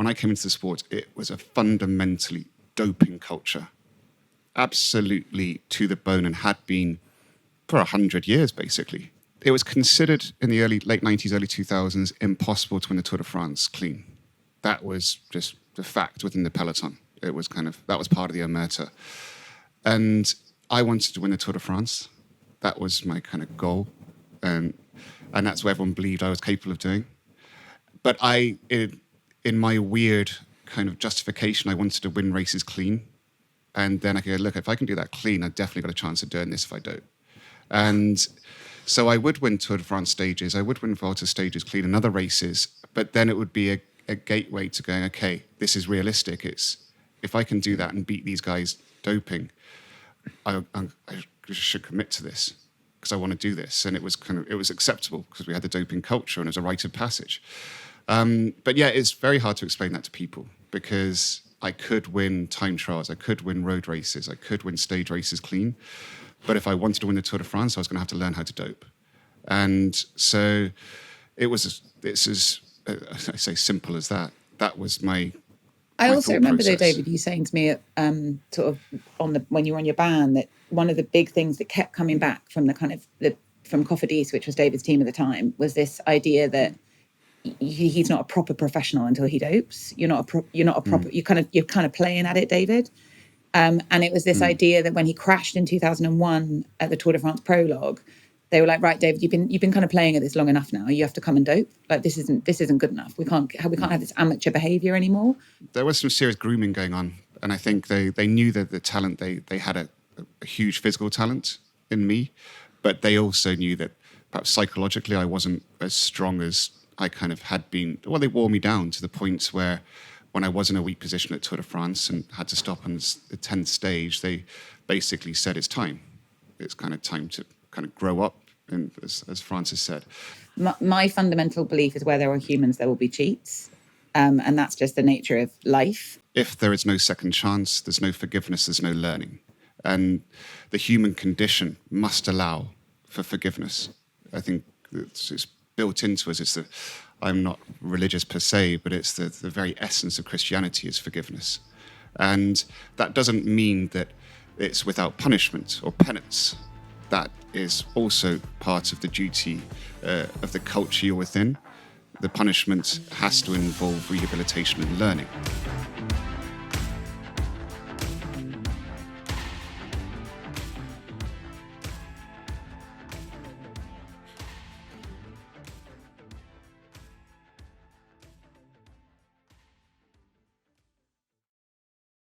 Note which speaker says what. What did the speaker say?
Speaker 1: when I came into the sport, it was a fundamentally doping culture. Absolutely to the bone, and had been for 100 years, basically. It was considered in the late 90s, early 2000s, impossible to win the Tour de France clean. That was just the fact within the peloton. It was that was part of the omerta. And I wanted to win the Tour de France. That was my kind of goal. And that's what everyone believed I was capable of doing. But in my weird kind of justification, I wanted to win races clean. And then I could go, look, if I can do that clean, I've definitely got a chance of doing this if I don't. And so I would win Tour de France stages, I would win Vuelta stages clean and other races, but then it would be a gateway to going, okay, this is realistic. It's if I can do that and beat these guys doping, I should commit to this because I want to do this. And it was acceptable because we had the doping culture and it was a rite of passage. But yeah, it's very hard to explain that to people because I could win time trials, I could win road races, I could win stage races clean. But if I wanted to win the Tour de France, I was going to have to learn how to dope. And so it's as I say, simple as that. That was my
Speaker 2: I also remember
Speaker 1: process.
Speaker 2: though, David, you saying to me sort of when you were on your ban that one of the big things that kept coming back from from Cofidis, which was David's team at the time, was this idea that he's not a proper professional until he dopes. You're not a proper. You're kind of playing at it, David. And it was this idea that when he crashed in 2001 at the Tour de France prologue, they were like, right, David, you've been kind of playing at this long enough now. You have to come and dope. Like this isn't good enough. We can't have this amateur behaviour anymore.
Speaker 1: There was some serious grooming going on, and I think they knew that the talent they had a huge physical talent in me, but they also knew that perhaps psychologically I wasn't as strong as I kind of had been. Well, they wore me down to the point where when I was in a weak position at Tour de France and had to stop on the 10th stage, they basically said it's time. It's kind of time to kind of grow up, and as Francis said.
Speaker 2: My fundamental belief is where there are humans, there will be cheats. And that's just the nature of life.
Speaker 1: If there is no second chance, there's no forgiveness, there's no learning. And the human condition must allow for forgiveness. I think it's built into us. I'm not religious per se, but it's the very essence of Christianity is forgiveness. And that doesn't mean that it's without punishment or penance. That is also part of the duty of the culture you're within. The punishment has to involve rehabilitation and learning.